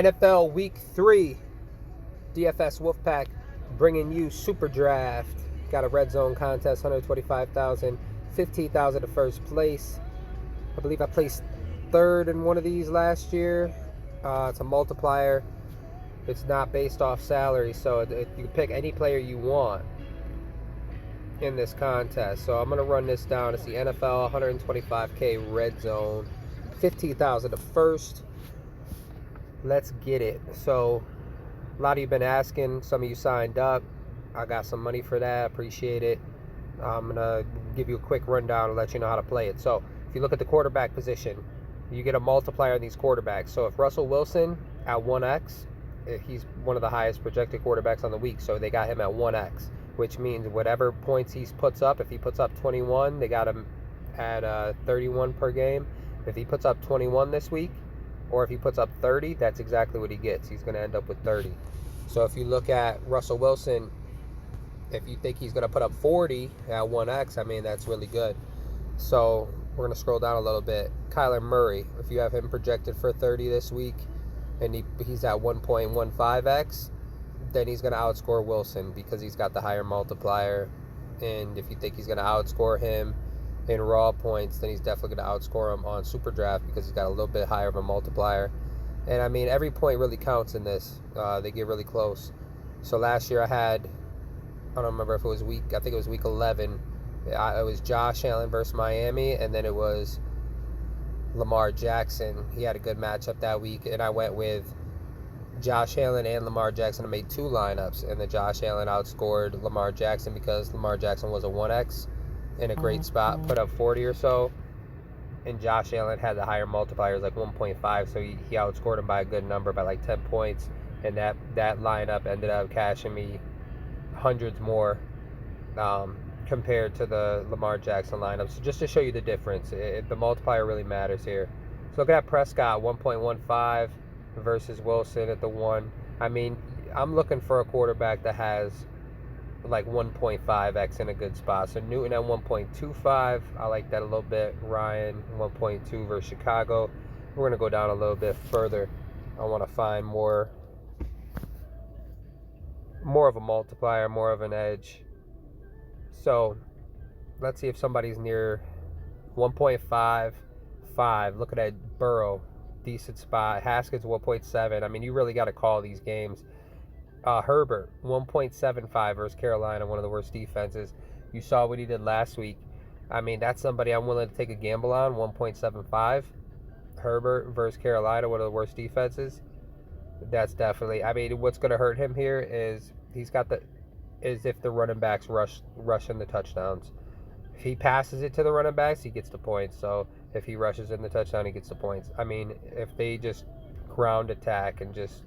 NFL Week 3, DFS Wolfpack bringing you SuperDraft. Got a red zone contest, 125,000, 15,000 to first place. I believe I placed third in one of these last year. It's a multiplier. It's not based off salary, so you can pick any player you want in this contest. So I'm going to run this down. It's the NFL 125K red zone, 15,000 to first. Let's get it. So a lot of you have been asking. Some of you signed up. I got some money for that. Appreciate it. I'm going to give you a quick rundown and let you know how to play it. So if you look at the quarterback position, you get a multiplier on these quarterbacks. So if Russell Wilson at 1x, he's one of the highest projected quarterbacks on the week. So they got him at 1x, which means whatever points he puts up, if he puts up 21, they got him at 31 per game. If he puts up 21 this week, or if he puts up 30, that's exactly what he gets. He's going to end up with 30. So if you look at Russell Wilson, if you think he's going to put up 40 at 1x, I mean, that's really good. So we're going to scroll down a little bit. Kyler Murray, if you have him projected for 30 this week, and he's at 1.15x, then he's going to outscore Wilson because he's got the higher multiplier. And if you think he's going to outscore him in raw points, then he's definitely going to outscore him on SuperDraft because he's got a little bit higher of a multiplier. And I mean, every point really counts in this. They get really close. So last year I don't remember if it was I think it was week 11. It was Josh Allen versus Miami, and then it was Lamar Jackson. He had a good matchup that week, and I went with Josh Allen and Lamar Jackson. I made two lineups, and the Josh Allen outscored Lamar Jackson because Lamar Jackson was a 1x in a great spot, put up 40 or so, and Josh Allen had the higher multipliers, like 1.5, so he outscored him by a good number, by like 10 points, and that lineup ended up cashing me hundreds more compared to the Lamar Jackson lineup. So just to show you the difference, the multiplier really matters here. So look at Prescott, 1.15 versus Wilson at the 1. I mean, I'm looking for a quarterback that has like 1.5x in a good spot. So Newton at 1.25, I like that a little bit. Ryan 1.2 versus Chicago. We're going to go down a little bit further. I want to find more of a multiplier, more of an edge. So let's see if somebody's near 1.55. Look at that. Burrow, decent spot. Haskins 1.7. I mean, you really got to call these games. Herbert 1.75 versus Carolina, one of the worst defenses. You saw what he did last week. I mean, that's somebody I'm willing to take a gamble on. 1.75. Herbert versus Carolina, one of the worst defenses. That's definitely. I mean, what's going to hurt him here is if the running backs rush in the touchdowns. If he passes it to the running backs, he gets the points. So if he rushes in the touchdown, he gets the points. I mean, if they just ground attack and just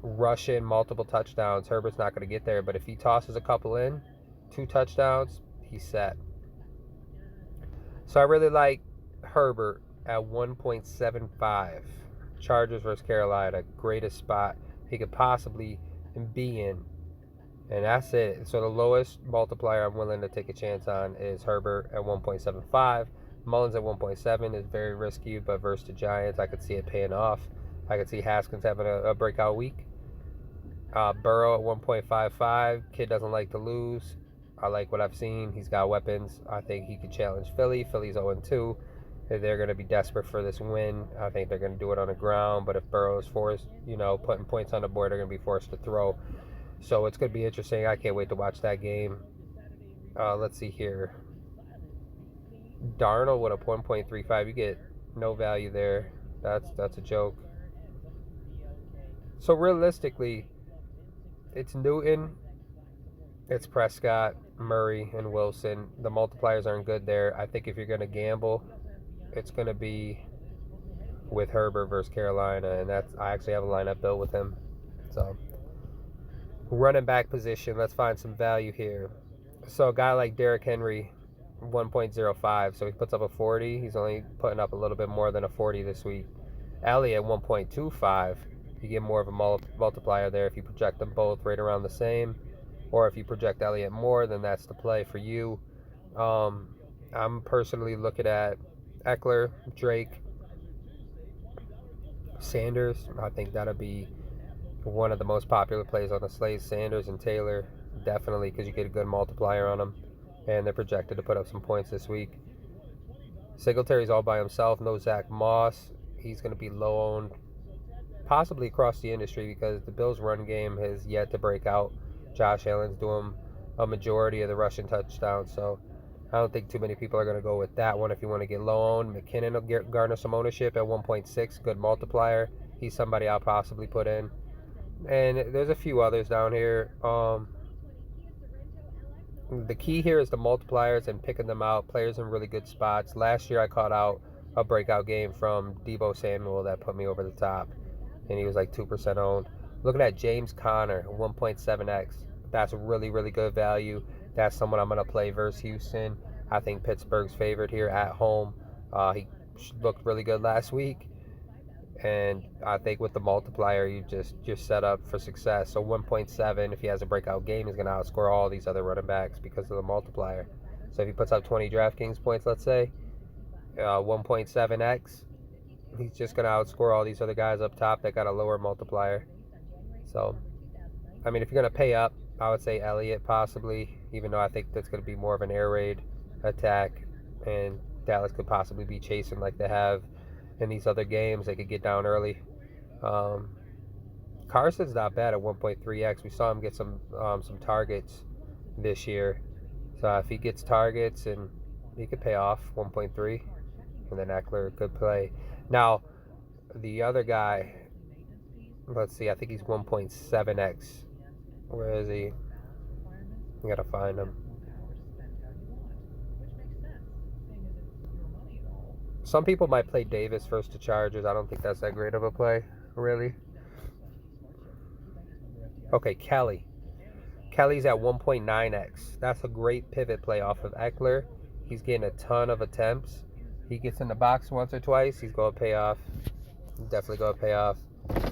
rush in multiple touchdowns, Herbert's not going to get there. But if he tosses a couple in, 2 touchdowns, he's set. So I really like Herbert at 1.75. Chargers versus Carolina, greatest spot he could possibly be in. And that's it. So the lowest multiplier I'm willing to take a chance on is Herbert at 1.75. Mullins at 1.7 is very risky, but versus the Giants, I could see it paying off. I could see Haskins having a breakout week. Burrow at 1.55. Kid doesn't like to lose. I like what I've seen. He's got weapons. I think he could challenge Philly. Philly's 0-2. They're going to be desperate for this win. I think they're going to do it on the ground. But if Burrow is forced, putting points on the board, they're going to be forced to throw. So it's going to be interesting. I can't wait to watch that game. Let's see here. Darnold with a 1.35. You get no value there. That's a joke. So realistically, it's Newton, it's Prescott, Murray, and Wilson. The multipliers aren't good there. I think if you're going to gamble, it's going to be with Herbert versus Carolina, and I actually have a lineup built with him. So running back position, let's find some value here. So a guy like Derrick Henry, 1.05, so he puts up a 40. He's only putting up a little bit more than a 40 this week. Elliott, 1.25. You get more of a multiplier there if you project them both right around the same. Or if you project Elliott more, then that's the play for you. I'm personally looking at Eckler, Drake, Sanders, I think that'll be one of the most popular plays on the slate. Sanders and Taylor, definitely, because you get a good multiplier on them, and they're projected to put up some points this week. Singletary's all by himself. No Zach Moss. He's going to be low owned, possibly across the industry, because the Bills' run game has yet to break out. Josh Allen's doing a majority of the rushing touchdowns, so I don't think too many people are going to go with that one. If you want to get low owned, McKinnon will garner some ownership at 1.6, good multiplier. He's somebody I'll possibly put in. And there's a few others down here. The key here is the multipliers and picking them out. Players in really good spots. Last year I caught out a breakout game from Deebo Samuel that put me over the top, and he was like 2% owned. Looking at James Conner, 1.7x. That's really, really good value. That's someone I'm going to play versus Houston. I think Pittsburgh's favorite here at home. He looked really good last week. And I think with the multiplier, you're set up for success. So 1.7, if he has a breakout game, he's going to outscore all these other running backs because of the multiplier. So if he puts up 20 DraftKings points, let's say, 1.7x, he's just going to outscore all these other guys up top that got a lower multiplier. So, I mean, if you're going to pay up, I would say Elliott possibly, even though I think that's going to be more of an air raid attack, and Dallas could possibly be chasing like they have in these other games. They could get down early. Carson's not bad at 1.3x. We saw him get some targets this year. So if he gets targets, and he could pay off 1.3, and then Eckler could play. Now, the other guy, let's see, I think he's 1.7x. Where is he? I gotta find him. Some people might play Davis versus the Chargers. I don't think that's that great of a play, really. Okay, Kelly. Kelly's at 1.9x. That's a great pivot play off of Eckler. He's getting a ton of attempts. He gets in the box once or twice. He's going to pay off. Definitely going to pay off.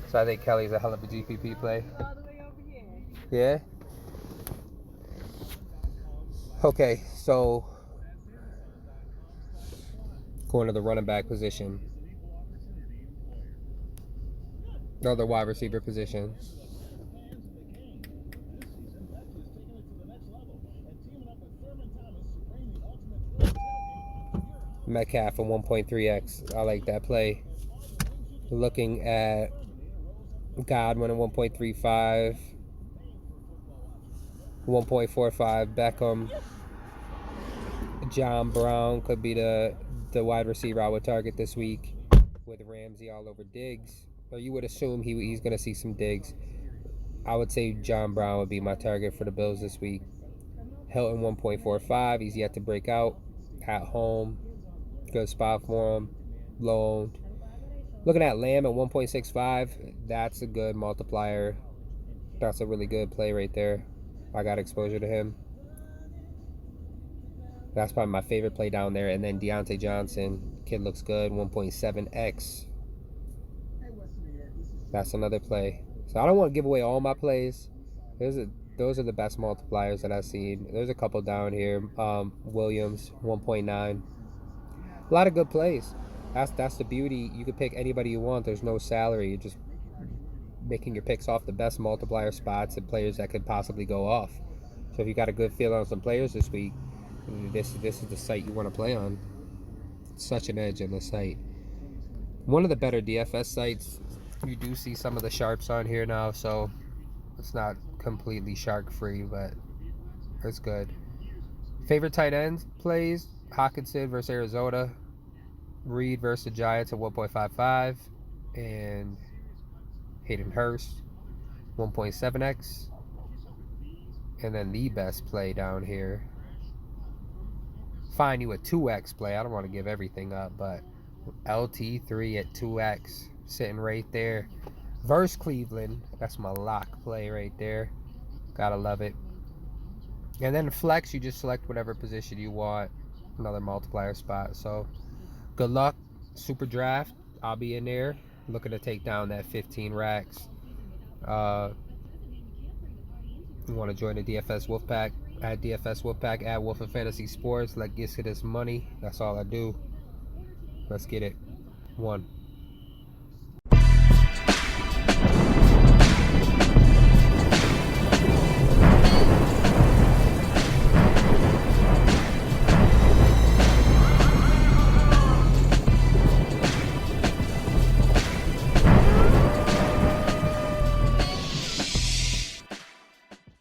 So I think Kelly's a hell of a GPP play. Yeah? Okay, so going to the running back position. The other wide receiver position. Metcalf at 1.3x. I like that play. Looking at Godwin at 1.35. 1.45. Beckham. John Brown could be the wide receiver I would target this week, with Ramsey all over Diggs. Or you would assume he's going to see some Diggs. I would say John Brown would be my target for the Bills this week. Hilton 1.45. He's yet to break out. At home. Good spot for him. Low owned. Looking at Lamb at 1.65. That's a good multiplier. That's a really good play right there. I got exposure to him. That's probably my favorite play down there. And then Deontay Johnson. Kid looks good. 1.7x. That's another play. So I don't want to give away all my plays. Those are the best multipliers that I've seen. There's a couple down here. Williams, 1.9. A lot of good plays. That's the beauty. You can pick anybody you want. There's no salary. You're just making your picks off the best multiplier spots and players that could possibly go off. So if you got a good feel on some players this week, this is the site you want to play on. It's such an edge on the site. One of the better DFS sites. You do see some of the sharps on here now, so it's not completely shark free, but it's good. Favorite tight ends plays: Hawkinson versus Arizona, Reed versus the Giants at 1.55, and Hayden Hurst 1.7x. And then the best play down here, find you a 2x play. I don't want to give everything up, but LT3 at 2x, sitting right there. Versus Cleveland, that's my lock play right there. Gotta love it. And then flex, you just select whatever position you want. Another multiplier spot. So good luck. Super draft, I'll be in there looking to take down that 15 racks. You want to join the DFS Wolfpack? At DFS Wolfpack, at Wolf of Fantasy Sports. Let's get to this money. That's all I do. Let's get it. 1.